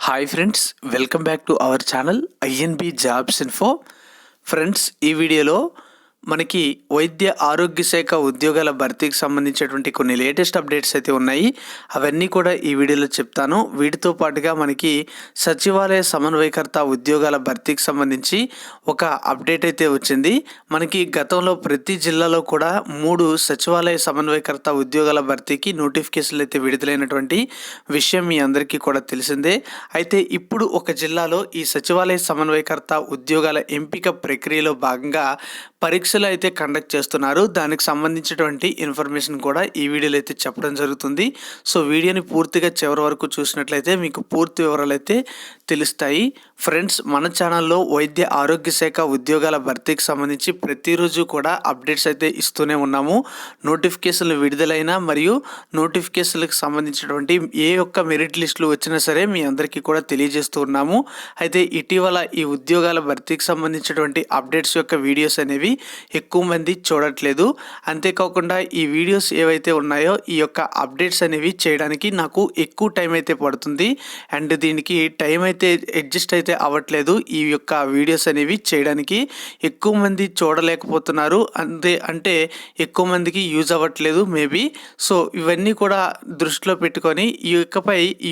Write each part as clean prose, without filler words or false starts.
Hi friends, welcome back to our channel INB jobs info. Friends, ఈ వీడియోలో మనకి వైద్య ఆరోగ్య శాఖ ఉద్యోగాల భర్తీకి సంబంధించినటువంటి కొన్ని లేటెస్ట్ అప్డేట్స్ అయితే ఉన్నాయి. అవన్నీ కూడా ఈ వీడియోలో చెప్తాను. వీటితో పాటుగా మనకి సచివాలయ సమన్వయకర్త ఉద్యోగాల భర్తీకి సంబంధించి ఒక అప్డేట్ అయితే వచ్చింది. మనకి గతంలో ప్రతి జిల్లాలో కూడా 3 సచివాలయ సమన్వయకర్త ఉద్యోగాల భర్తీకి నోటిఫికేషన్లు అయితే విడుదలైనటువంటి విషయం మీ అందరికీ కూడా తెలిసిందే. అయితే ఇప్పుడు ఒక జిల్లాలో ఈ సచివాలయ సమన్వయకర్త ఉద్యోగాల ఎంపిక ప్రక్రియలో భాగంగా పరీక్షలు అయితే కండక్ట్ చేస్తున్నారు. దానికి సంబంధించినటువంటి ఇన్ఫర్మేషన్ కూడా ఈ వీడియోలో అయితే చెప్పడం జరుగుతుంది. సో వీడియోని పూర్తిగా చివరి వరకు చూసినట్లయితే మీకు పూర్తి వివరాలు అయితే తెలుస్తాయి. ఫ్రెండ్స్, మన ఛానల్లో వైద్య ఆరోగ్య శాఖ ఉద్యోగాల భర్తీకి సంబంధించి ప్రతిరోజు కూడా అప్డేట్స్ అయితే ఇస్తూనే ఉన్నాము. నోటిఫికేషన్లు విడుదలైన మరియు నోటిఫికేషన్లకు సంబంధించినటువంటి ఏ ఒక్క మెరిట్ లిస్టులు వచ్చినా సరే మీ అందరికీ కూడా తెలియజేస్తూ ఉన్నాము. అయితే ఇటీవల ఈ ఉద్యోగాల భర్తీకి సంబంధించినటువంటి అప్డేట్స్ యొక్క వీడియోస్ అనేవి ఎక్కువ మంది చూడట్లేదు. అంతేకాకుండా ఈ వీడియోస్ ఏవైతే ఉన్నాయో ఈ యొక్క అప్డేట్స్ అనేవి చేయడానికి నాకు ఎక్కువ టైం అయితే పడుతుంది. అండ్ దీనికి టైం అయితే అడ్జస్ట్ అయితే అవ్వట్లేదు. ఈ యొక్క వీడియోస్ అనేవి చేయడానికి ఎక్కువ మంది చూడలేకపోతున్నారు. అంటే ఎక్కువ మందికి యూజ్ అవ్వట్లేదు మేబీ. సో ఇవన్నీ కూడా దృష్టిలో పెట్టుకొని ఈ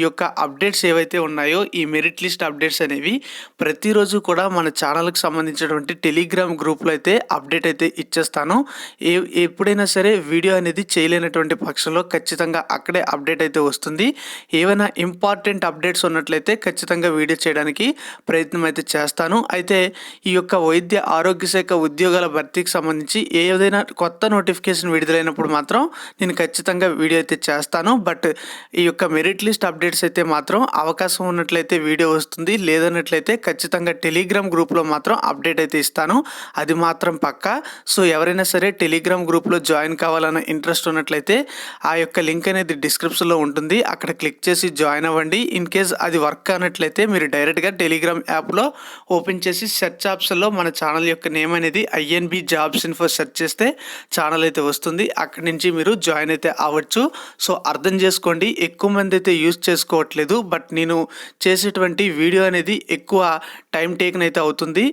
యొక్క అప్డేట్స్ ఏవైతే ఉన్నాయో ఈ మెరిట్ లిస్ట్ అప్డేట్స్ అనేవి ప్రతిరోజు కూడా మన ఛానల్కి సంబంధించినటువంటి టెలిగ్రామ్ గ్రూప్లో అయితే అప్డేట్ అయితే ఇచ్చేస్తాను. ఎప్పుడైనా సరే వీడియో అనేది చేయలేనటువంటి పక్షంలో ఖచ్చితంగా అక్కడే అప్డేట్ అయితే వస్తుంది. ఏవైనా ఇంపార్టెంట్ అప్డేట్స్ ఉన్నట్లయితే ఖచ్చితంగా వీడియో చేయడానికి ప్రయత్నం అయితే చేస్తాను. అయితే ఈ యొక్క వైద్య ఆరోగ్య శాఖ ఉద్యోగాల భర్తీకి సంబంధించి ఏదైనా కొత్త నోటిఫికేషన్ విడుదలైనప్పుడు మాత్రం నేను ఖచ్చితంగా వీడియో అయితే చేస్తాను. బట్ ఈ యొక్క మెరిట్ లిస్ట్ అప్డేట్స్ అయితే మాత్రం అవకాశం ఉన్నట్లయితే వీడియో వస్తుంది, లేదన్నట్లయితే ఖచ్చితంగా టెలిగ్రామ్ గ్రూప్లో మాత్రం అప్డేట్ అయితే ఇస్తాను. అది మాత్రం పక్కా. సో ఎవరైనా సరే టెలిగ్రామ్ గ్రూప్లో జాయిన్ కావాలన్న ఇంట్రెస్ట్ ఉన్నట్లయితే ఆ యొక్క లింక్ అనేది డిస్క్రిప్షన్లో ఉంటుంది. అక్కడ క్లిక్ చేసి జాయిన్ అవ్వండి. ఇన్ కేస్ అది వర్క్ అన్నట్లయితే మీరు డైరెక్ట్గా టెలిగ్రామ్ యాప్లో ఓపెన్ చేసి సెర్చ్ ఆప్షన్లో మన ఛానల్ యొక్క నేమ్ అనేది ఐఎన్బి జాబ్స్ ఇన్ఫో సెర్చ్ చేస్తే ఛానల్ అయితే వస్తుంది. అక్కడి నుంచి మీరు జాయిన్ అయితే అవ్వచ్చు. సో అర్థం చేసుకోండి, ఎక్కువ మంది అయితే యూజ్ చేసుకోవట్లేదు. బట్ నేను చేసేటువంటి వీడియో అనేది ఎక్కువ టైం టేకన్ అయితే అవుతుంది.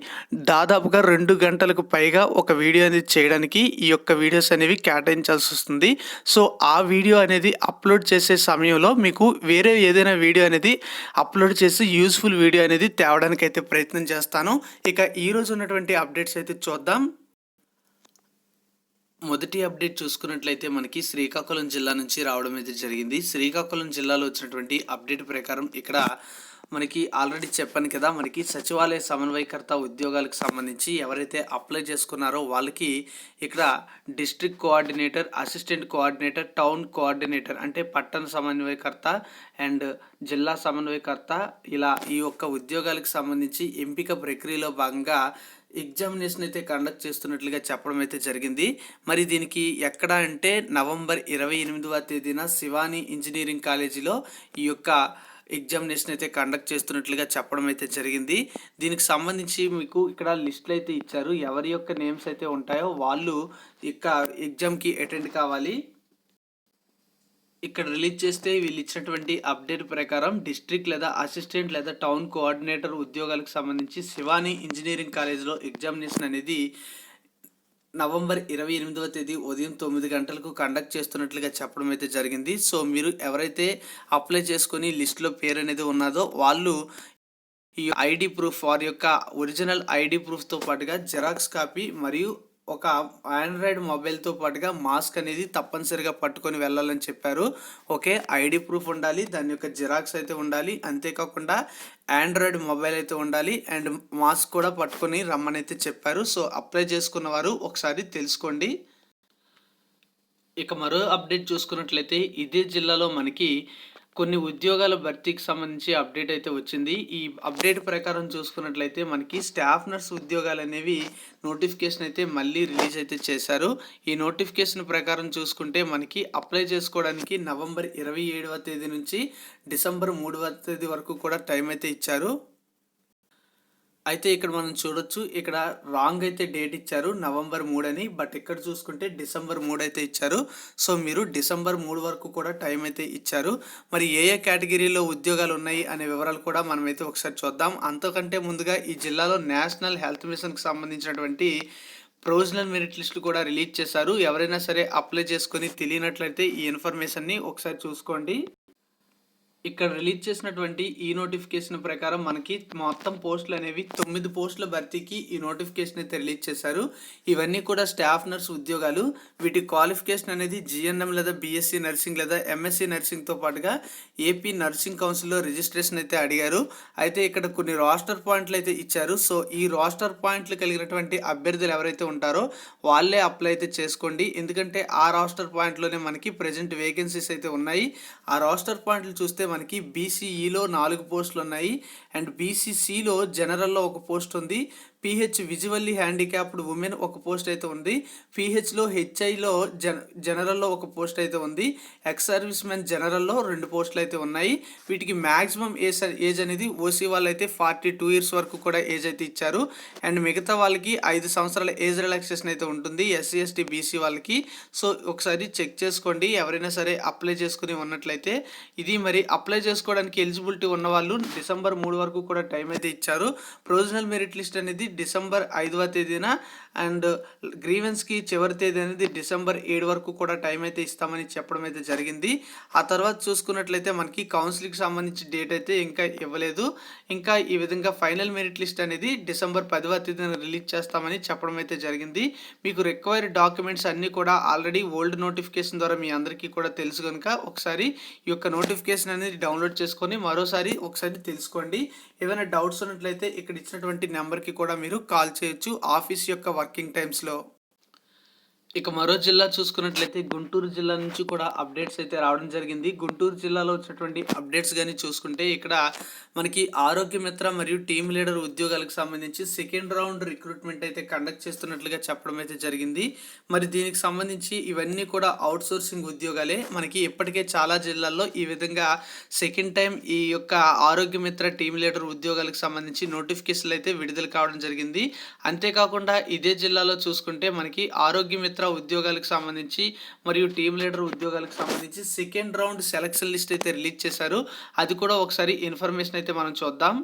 దాదాపుగా 2 గంటలకు పైగా ఒక వీడియో అనేది చేయడానికి ఈ యొక్క వీడియోస్ అనేవి కేటాయించాల్సి వస్తుంది. సో ఆ వీడియో అనేది అప్లోడ్ చేసే సమయంలో మీకు వేరే ఏదైనా వీడియో అనేది అప్లోడ్ చేసి యూస్ఫుల్ వీడియో అనేది తేవడానికి అయితే ప్రయత్నం చేస్తాను. ఇక ఈరోజు ఉన్నటువంటి అప్డేట్స్ అయితే చూద్దాం. మొదటి అప్డేట్ చూసుకున్నట్లయితే మనకి శ్రీకాకుళం జిల్లా నుంచి రావడం అయితే జరిగింది. శ్రీకాకుళం జిల్లాలో వచ్చినటువంటి అప్డేట్ ప్రకారం ఇక్కడ మనకి ఆల్రెడీ చెప్పాను కదా, మనకి సచివాలయ సమన్వయకర్త ఉద్యోగాలకు సంబంధించి ఎవరైతే అప్లై చేసుకున్నారో వాళ్ళకి ఇక్కడ district coordinator, assistant coordinator, town coordinator అంటే పట్టణ సమన్వయకర్త అండ్ జిల్లా సమన్వయకర్త, ఇలా ఈ యొక్క ఉద్యోగాలకు సంబంధించి ఎంపిక ప్రక్రియలో భాగంగా ఎగ్జామినేషన్ అయితే కండక్ట్ చేస్తున్నట్లుగా చెప్పడం అయితే జరిగింది. మరి దీనికి ఎక్కడ అంటే నవంబర్ 28వ తేదీన శివాని ఇంజనీరింగ్ కాలేజీలో ఈ యొక్క ఎగ్జామినేషన్ అయితే కండక్ట్ చేస్తున్నట్లుగా చెప్పడం అయితే జరిగింది. దీనికి సంబంధించి మీకు ఇక్కడ లిస్టులు అయితే ఇచ్చారు. ఎవరి యొక్క నేమ్స్ అయితే ఉంటాయో వాళ్ళు ఇక ఎగ్జామ్కి అటెండ్ కావాలి. ఇక్కడ రిలీజ్ చేస్తే వీళ్ళు ఇచ్చినటువంటి అప్డేట్ ప్రకారం డిస్ట్రిక్ట్ లేదా అసిస్టెంట్ లేదా టౌన్ కోఆర్డినేటర్ ఉద్యోగాలకు సంబంధించి శివాని ఇంజనీరింగ్ కాలేజ్లో ఎగ్జామినేషన్ అనేది నవంబర్ 28వ తేదీ ఉదయం 9 గంటలకు కండక్ట్ చేస్తున్నట్లుగా చెప్పడం అయితే జరిగింది. సో మీరు ఎవరైతే అప్లై చేసుకొని లిస్టులో పేరు అనేది ఉన్నదో వాళ్ళు ఈ ఐడి ప్రూఫ్, వారి యొక్క ఒరిజినల్ ఐడి ప్రూఫ్తో పాటుగా జెరాక్స్ కాపీ మరియు ఒక ఆండ్రాయిడ్ మొబైల్తో పాటుగా మాస్క్ అనేది తప్పనిసరిగా పట్టుకొని వెళ్ళాలని చెప్పారు. ఓకే, ఐడి ప్రూఫ్ ఉండాలి, దాని యొక్క జిరాక్స్ అయితే ఉండాలి, అంతేకాకుండా ఆండ్రాయిడ్ మొబైల్ అయితే ఉండాలి అండ్ మాస్క్ కూడా పట్టుకొని రమ్మని అయితే చెప్పారు. సో అప్లై చేసుకున్న వారు ఒకసారి తెలుసుకోండి. ఇక మరో అప్డేట్ చూసుకున్నట్లయితే ఇదే జిల్లాలో మనకి కొన్ని ఉద్యోగాల భర్తీకి సంబంధించి అప్డేట్ అయితే వచ్చింది. ఈ అప్డేట్ ప్రకారం చూసుకున్నట్లయితే మనకి స్టాఫ్ నర్స్ ఉద్యోగాలు అనేవి నోటిఫికేషన్ అయితే మళ్ళీ రిలీజ్ అయితే చేశారు. ఈ నోటిఫికేషన్ ప్రకారం చూసుకుంటే మనకి అప్లై చేసుకోవడానికి నవంబర్ 27వ తేదీ నుంచి డిసెంబర్ 3వ తేదీ వరకు కూడా టైం అయితే ఇచ్చారు. అయితే ఇక్కడ మనం చూడొచ్చు, ఇక్కడ రాంగ్ అయితే డేట్ ఇచ్చారు నవంబర్ 3 అని. బట్ ఇక్కడ చూసుకుంటే డిసెంబర్ 3 అయితే ఇచ్చారు. సో మీరు డిసెంబర్ 3 వరకు కూడా టైం అయితే ఇచ్చారు. మరి ఏ ఏ కేటగిరీలో ఉద్యోగాలు ఉన్నాయి అనే వివరాలు కూడా మనమైతే ఒకసారి చూద్దాం. అంతకంటే ముందుగా ఈ జిల్లాలో నేషనల్ హెల్త్ మిషన్కి సంబంధించినటువంటి ప్రొవిజనల్ మెరిట్ లిస్టులు కూడా రిలీజ్ చేశారు. ఎవరైనా సరే అప్లై చేసుకొని తెలియనట్లయితే ఈ ఇన్ఫర్మేషన్ని ఒకసారి చూసుకోండి. ఇక్కడ రిలీజ్ చేసినటువంటి ఈ నోటిఫికేషన్ ప్రకారం మనకి మొత్తం పోస్టులు అనేవి 9 పోస్టుల భర్తీకి ఈ నోటిఫికేషన్ అయితే రిలీజ్ చేశారు. ఇవన్నీ కూడా స్టాఫ్ నర్స్ ఉద్యోగాలు. వీటి క్వాలిఫికేషన్ అనేది జిఎన్ఎం లేదా బీఎస్సీ నర్సింగ్ లేదా ఎంఎస్సీ నర్సింగ్తో పాటుగా ఏపీ నర్సింగ్ కౌన్సిల్లో రిజిస్ట్రేషన్ అయితే అడిగారు. అయితే ఇక్కడ కొన్ని రోస్టర్ పాయింట్లు అయితే ఇచ్చారు. సో ఈ రోస్టర్ పాయింట్లు కలిగినటువంటి అభ్యర్థులు ఎవరైతే ఉంటారో వాళ్ళే అప్లై అయితే చేసుకోండి. ఎందుకంటే ఆ రోస్టర్ పాయింట్లోనే మనకి ప్రజెంట్ వేకెన్సీస్ అయితే ఉన్నాయి. ఆ రోస్టర్ పాయింట్లు చూస్తే మనకి బీసీఈలో 4 పోస్టులు ఉన్నాయి అండ్ బీసీసీలో జనరల్లో ఒక పోస్ట్ ఉంది. పిహెచ్ విజువల్లీ హ్యాండిక్యాప్డ్ ఉమెన్ ఒక పోస్ట్ అయితే ఉంది. పిహెచ్లో హెచ్ఐలో జనరల్లో ఒక పోస్ట్ అయితే ఉంది. ఎక్స్ సర్వీస్ మెన్ జనరల్లో 2 పోస్టులు అయితే ఉన్నాయి. వీటికి మ్యాక్సిమం ఏజ్ అనేది ఓసీ వాళ్ళు అయితే 42 ఇయర్స్ వరకు కూడా ఏజ్ అయితే ఇచ్చారు. అండ్ మిగతా వాళ్ళకి 5 సంవత్సరాల ఏజ్ రిలాక్సేషన్ అయితే ఉంటుంది ఎస్సీ ఎస్టీ బీసీ వాళ్ళకి. సో ఒకసారి చెక్ చేసుకోండి ఎవరైనా సరే అప్లై చేసుకుని ఉన్నట్లయితే. ఇది మరి అప్లై చేసుకోవడానికి ఎలిజిబిలిటీ ఉన్న వాళ్ళు డిసెంబర్ 3 వరకు కూడా టైం అయితే ఇచ్చారు. ప్రొవిజనల్ మెరిట్ లిస్ట్ అనేది డిసెంబర్ 5వ తేదీన అండ్ గ్రీవెన్స్కి చివరి తేదీ అనేది డిసెంబర్ 7 వరకు కూడా టైం అయితే ఇస్తామని చెప్పడం అయితే జరిగింది. ఆ తర్వాత చూసుకున్నట్లయితే మనకి కౌన్సిలింగ్కి సంబంధించి డేట్ అయితే ఇంకా ఇవ్వలేదు. ఇంకా ఈ విధంగా ఫైనల్ మెరిట్ లిస్ట్ అనేది డిసెంబర్ 10వ తేదీన రిలీజ్ చేస్తామని చెప్పడం అయితే జరిగింది. మీకు రిక్వైర్డ్ డాక్యుమెంట్స్ అన్నీ కూడా ఆల్రెడీ ఓల్డ్ నోటిఫికేషన్ ద్వారా మీ అందరికీ కూడా తెలుసు కనుక ఒకసారి ఈ యొక్క నోటిఫికేషన్ అనేది డౌన్లోడ్ చేసుకొని మరోసారి ఒకసారి తెలుసుకోండి. ఏమైనా డౌట్స్ ఉన్నట్లయితే ఇక్కడ ఇచ్చినటువంటి నెంబర్కి కూడా మీరు కాల్ చేయొచ్చు ఆఫీస్ యొక్క వర్కింగ్ టైమ్స్లో. ఇక మరో జిల్లా చూసుకున్నట్లయితే గుంటూరు జిల్లా నుంచి కూడా అప్డేట్స్ అయితే రావడం జరిగింది. గుంటూరు జిల్లాలో వచ్చినటువంటి అప్డేట్స్ కానీ చూసుకుంటే ఇక్కడ మనకి ఆరోగ్య మిత్ర మరియు టీమ్ లీడర్ ఉద్యోగాలకు సంబంధించి సెకండ్ రౌండ్ రిక్రూట్మెంట్ అయితే కండక్ట్ చేస్తున్నట్లుగా చెప్పడం అయితే జరిగింది. మరి దీనికి సంబంధించి ఇవన్నీ కూడా అవుట్ సోర్సింగ్ ఉద్యోగాలే. మనకి ఇప్పటికే చాలా జిల్లాల్లో ఈ విధంగా సెకండ్ టైం ఈ యొక్క ఆరోగ్య మిత్ర టీమ్ లీడర్ ఉద్యోగాలకు సంబంధించి నోటిఫికేషన్లు అయితే విడుదల కావడం జరిగింది. అంతేకాకుండా ఇదే జిల్లాలో చూసుకుంటే మనకి ఆరోగ్య మిత్ర ఉద్యోగాలకు సంబంధించి మరియు టీమ్ లీడర్ ఉద్యోగాలకు సంబంధించి సెకండ్ రౌండ్ సెలక్షన్ లిస్ట్ అయితే రిలీజ్ చేశారు. అది కూడా ఒకసారి ఇన్ఫర్మేషన్ అయితే మనం చూద్దాం.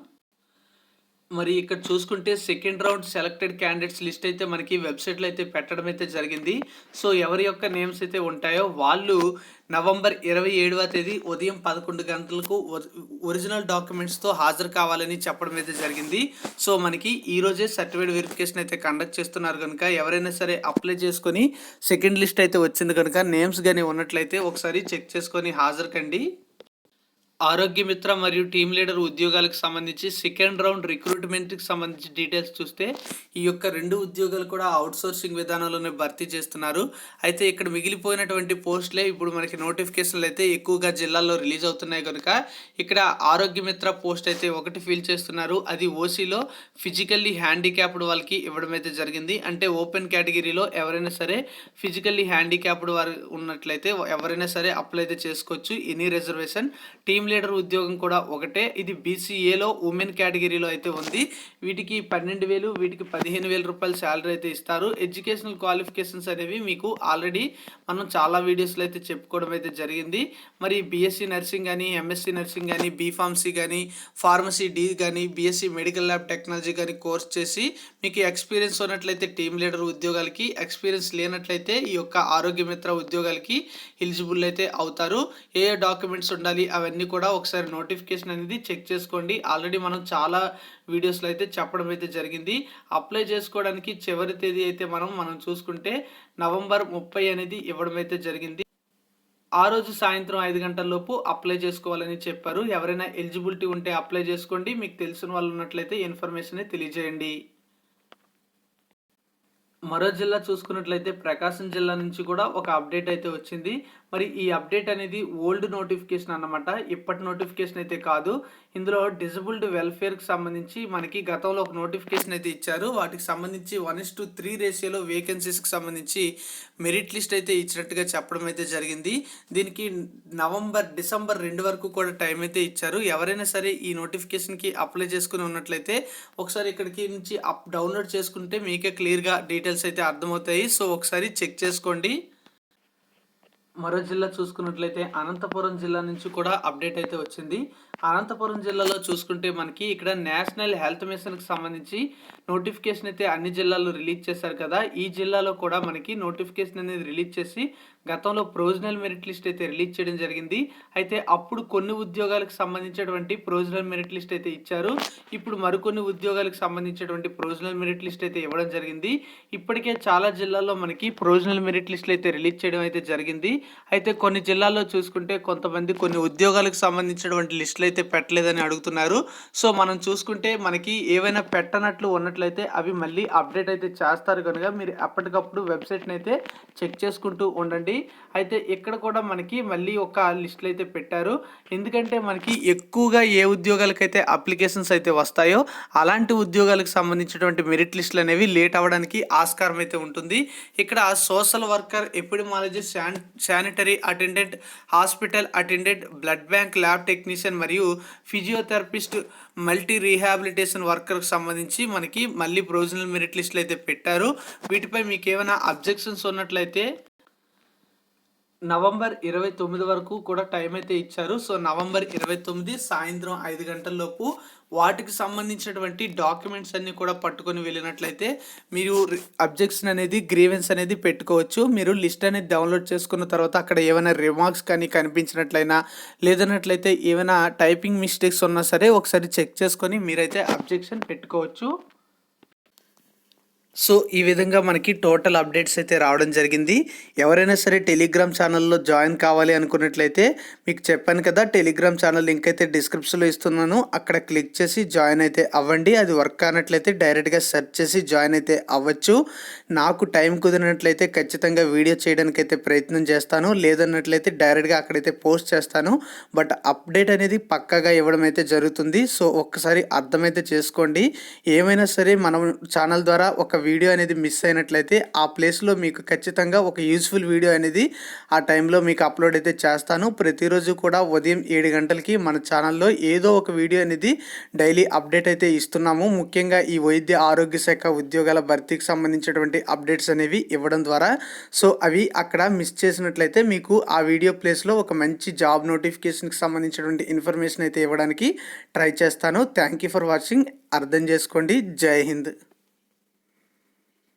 మరి ఇక్కడ చూసుకుంటే second round selected candidates list అయితే మనకి వెబ్సైట్లో అయితే పెట్టడం అయితే జరిగింది. సో ఎవరి యొక్క నేమ్స్ అయితే ఉంటాయో వాళ్ళు నవంబర్ 27వ తేదీ ఉదయం 11 గంటలకు ఒరిజినల్ డాక్యుమెంట్స్తో హాజరు కావాలని చెప్పడం అయితే జరిగింది. సో మనకి ఈరోజే సర్టిఫికేట్ వెరిఫికేషన్ అయితే కండక్ట్ చేస్తున్నారు కనుక ఎవరైనా సరే అప్లై చేసుకొని సెకండ్ లిస్ట్ అయితే వచ్చింది కనుక నేమ్స్ కానీ ఉన్నట్లయితే ఒకసారి చెక్ చేసుకొని హాజరు కండి. ఆరోగ్య మిత్ర మరియు టీమ్ లీడర్ ఉద్యోగాలకు సంబంధించి సెకండ్ రౌండ్ రిక్రూట్మెంట్కి సంబంధించి డీటెయిల్స్ చూస్తే ఈ యొక్క 2 ఉద్యోగాలు కూడా అవుట్ సోర్సింగ్ విధానంలోనే భర్తీ చేస్తున్నారు. అయితే ఇక్కడ మిగిలిపోయినటువంటి పోస్టులే ఇప్పుడు మనకి నోటిఫికేషన్లు అయితే ఎక్కువగా జిల్లాల్లో రిలీజ్ అవుతున్నాయి కనుక ఇక్కడ ఆరోగ్య మిత్ర పోస్ట్ అయితే ఒకటి ఫిల్ చేస్తున్నారు. అది ఓసీలో ఫిజికల్లీ హ్యాండిక్యాప్డ్ వాళ్ళకి ఇవ్వడం అయితే జరిగింది. అంటే ఓపెన్ కేటగిరీలో ఎవరైనా సరే ఫిజికల్లీ హ్యాండిక్యాప్డ్ వారు ఉన్నట్లయితే ఎవరైనా సరే అప్లై అయితే చేసుకోవచ్చు ఎనీ రిజర్వేషన్. టీమ్ లీడర్ ఉద్యోగం కూడా ఒకటే. ఇది బీసీఏలో ఉమెన్ కేటగిరీలో అయితే ఉంది. వీటికి 12,000 వీటికి 15,000 రూపాయలు శాలరీ అయితే ఇస్తారు. ఎడ్యుకేషనల్ క్వాలిఫికేషన్స్ అనేవి మీకు ఆల్రెడీ మనం చాలా వీడియోస్లో అయితే చెప్పుకోవడం అయితే జరిగింది. మరి బీఎస్సీ నర్సింగ్ కానీ ఎంఎస్సీ నర్సింగ్ కానీ బీఫార్మసీ కానీ ఫార్మసీ డి కానీ బీఎస్సీ మెడికల్ ల్యాబ్ టెక్నాలజీ కానీ కోర్స్ చేసి మీకు ఎక్స్పీరియన్స్ ఉన్నట్లయితే టీమ్ లీడర్ ఉద్యోగాలకి, ఎక్స్పీరియన్స్ లేనట్లయితే ఈ యొక్క ఆరోగ్య మిత్ర ఉద్యోగాలకి ఎలిజిబుల్ అయితే అవుతారు. ఏ డాక్యుమెంట్స్ ఉండాలి అవన్నీ కూడా ఒకసారి నోటిఫికేషన్ అనేది చెక్ చేసుకోండి. ఆల్రెడీ మనం చాలా వీడియోస్లో అయితే చెప్పడం అయితే జరిగింది. అప్లై చేసుకోవడానికి చివరి తేదీ అయితే మనం చూసుకుంటే నవంబర్ 30 అనేది ఇవ్వడం అయితే జరిగింది. ఆ రోజు సాయంత్రం 5 గంటల లోపు అప్లై చేసుకోవాలని చెప్పారు. ఎవరైనా ఎలిజిబిలిటీ ఉంటే అప్లై చేసుకోండి. మీకు తెలిసిన వాళ్ళు ఉన్నట్లయితే ఇన్ఫర్మేషన్ తెలియజేయండి. మరో జిల్లా చూసుకున్నట్లయితే ప్రకాశం జిల్లా నుంచి కూడా ఒక అప్డేట్ అయితే వచ్చింది. మరి ఈ అప్డేట్ అనేది ఓల్డ్ నోటిఫికేషన్ అన్నమాట, ఇప్పటి నోటిఫికేషన్ అయితే కాదు. ఇందులో డిజబుల్డ్ వెల్ఫేర్కి సంబంధించి మనకి గతంలో ఒక నోటిఫికేషన్ అయితే ఇచ్చారు. వాటికి సంబంధించి 1:3 రేషియోలో వేకెన్సీస్కి సంబంధించి మెరిట్ లిస్ట్ అయితే ఇచ్చినట్టుగా చెప్పడం అయితే జరిగింది. దీనికి డిసెంబర్ 2 వరకు కూడా టైం అయితే ఇచ్చారు. ఎవరైనా సరే ఈ నోటిఫికేషన్కి అప్లై చేసుకుని ఉన్నట్లయితే ఒకసారి ఇక్కడికి నుంచి డౌన్లోడ్ చేసుకుంటే మీకే క్లియర్గా డీటెయిల్స్ అయితే అర్థమవుతాయి. సో ఒకసారి చెక్ చేసుకోండి. మరో జిల్లా చూసుకున్నట్లయితే అనంతపురం జిల్లా నుంచి కూడా అప్డేట్ అయితే వచ్చింది. అనంతపురం జిల్లాలో చూసుకుంటే మనకి ఇక్కడ నేషనల్ హెల్త్ మిషన్కి సంబంధించి నోటిఫికేషన్ అయితే అన్ని జిల్లాల్లో రిలీజ్ చేశారు కదా. ఈ జిల్లాలో కూడా మనకి నోటిఫికేషన్ అనేది రిలీజ్ చేసి గతంలో ప్రొవిజనల్ మెరిట్ లిస్ట్ అయితే రిలీజ్ చేయడం జరిగింది. అయితే అప్పుడు కొన్ని ఉద్యోగాలకు సంబంధించినటువంటి ప్రొవిజనల్ మెరిట్ లిస్ట్ అయితే ఇచ్చారు. ఇప్పుడు మరికొన్ని ఉద్యోగాలకు సంబంధించినటువంటి ప్రొవిజనల్ మెరిట్ లిస్ట్ అయితే ఇవ్వడం జరిగింది. ఇప్పటికే చాలా జిల్లాల్లో మనకి ప్రొవిజనల్ మెరిట్ లిస్టులు అయితే రిలీజ్ చేయడం అయితే జరిగింది. అయితే కొన్ని జిల్లాల్లో చూసుకుంటే కొంతమంది కొన్ని ఉద్యోగాలకు సంబంధించినటువంటి లిస్టులు అయితే పెట్టలేదని అడుగుతున్నారు. సో మనం చూసుకుంటే మనకి ఏవైనా పెట్టనట్లు ఉన్నట్లయితే అవి మళ్ళీ అప్డేట్ అయితే చేస్తారు కనుక మీరు ఎప్పటికప్పుడు వెబ్సైట్ని అయితే చెక్ చేసుకుంటూ ఉండండి. అయితే ఇక్కడ కూడా మనకి మళ్ళీ ఒక లిస్టులు అయితే పెట్టారు. ఎందుకంటే మనకి ఎక్కువగా ఏ ఉద్యోగాలకైతే అప్లికేషన్స్ అయితే వస్తాయో అలాంటి ఉద్యోగాలకు సంబంధించినటువంటి మెరిట్ లిస్టులు అనేవి లేట్ అవ్వడానికి ఆస్కారం అయితే ఉంటుంది. ఇక్కడ social worker, epidemiologist, sanitary attendant, hospital attendant, blood bank lab technician మరియు ఫిజియోథెరపిస్ట్, మల్టీ రీహాబిలిటేషన్ వర్కర్కి సంబంధించి మనకి మళ్ళీ ప్రొవిజనల్ మెరిట్ లిస్టులు అయితే పెట్టారు. వీటిపై మీకు ఏమైనా అబ్జెక్షన్స్ ఉన్నట్లయితే నవంబర్ 29 వరకు కూడా టైం అయితే ఇచ్చారు. సో నవంబర్ 29 సాయంత్రం 5 గంటలలోపు వాటికి సంబంధించినటువంటి డాక్యుమెంట్స్ అన్నీ కూడా పట్టుకొని వెళ్ళినట్లయితే మీరు అబ్జెక్షన్ అనేది, గ్రీవెన్స్ అనేది పెట్టుకోవచ్చు. మీరు లిస్ట్ అనేది డౌన్లోడ్ చేసుకున్న తర్వాత అక్కడ ఏమైనా రిమార్క్స్ కానీ కనిపించినట్లయినా, లేదన్నట్లయితే ఏమైనా టైపింగ్ మిస్టేక్స్ ఉన్నా సరే ఒకసారి చెక్ చేసుకొని మీరైతే అబ్జెక్షన్ పెట్టుకోవచ్చు. సో ఈ విధంగా మనకి టోటల్ అప్డేట్స్ అయితే రావడం జరిగింది. ఎవరైనా సరే టెలిగ్రామ్ ఛానల్లో జాయిన్ కావాలి అనుకున్నట్లయితే మీకు చెప్పాను కదా, టెలిగ్రామ్ ఛానల్ లింక్ అయితే డిస్క్రిప్షన్లో ఇస్తున్నాను. అక్కడ క్లిక్ చేసి జాయిన్ అయితే అవ్వండి. అది వర్క్ కానట్లయితే డైరెక్ట్గా సెర్చ్ చేసి జాయిన్ అయితే అవ్వచ్చు. నాకు టైం కుదిరినట్లయితే ఖచ్చితంగా వీడియో చేయడానికి అయితే ప్రయత్నం చేస్తాను, లేదన్నట్లయితే డైరెక్ట్గా అక్కడైతే పోస్ట్ చేస్తాను. బట్ అప్డేట్ అనేది పక్కాగా ఇవ్వడం అయితే జరుగుతుంది. సో ఒక్కసారి అర్థమైతే చేసుకోండి. ఏమైనా సరే మనం ఛానల్ ద్వారా ఒక వీడియో అనేది మిస్ అయినట్లయితే ఆ ప్లేస్లో మీకు ఖచ్చితంగా ఒక యూస్ఫుల్ వీడియో అనేది ఆ టైంలో మీకు అప్లోడ్ అయితే చేస్తాను. ప్రతిరోజు కూడా ఉదయం 7 గంటలకి మన ఛానల్లో ఏదో ఒక వీడియో అనేది డైలీ అప్డేట్ అయితే ఇస్తున్నాము. ముఖ్యంగా ఈ వైద్య ఆరోగ్య శాఖ ఉద్యోగాల భర్తీకి సంబంధించినటువంటి అప్డేట్స్ అనేవి ఇవ్వడం ద్వారా సో అవి అక్కడ మిస్ చేసినట్లయితే మీకు ఆ వీడియో ప్లేస్లో ఒక మంచి జాబ్ నోటిఫికేషన్కి సంబంధించినటువంటి ఇన్ఫర్మేషన్ అయితే ఇవ్వడానికి ట్రై చేస్తాను. Thank you for watching. అర్థం చేసుకోండి. జై హింద్.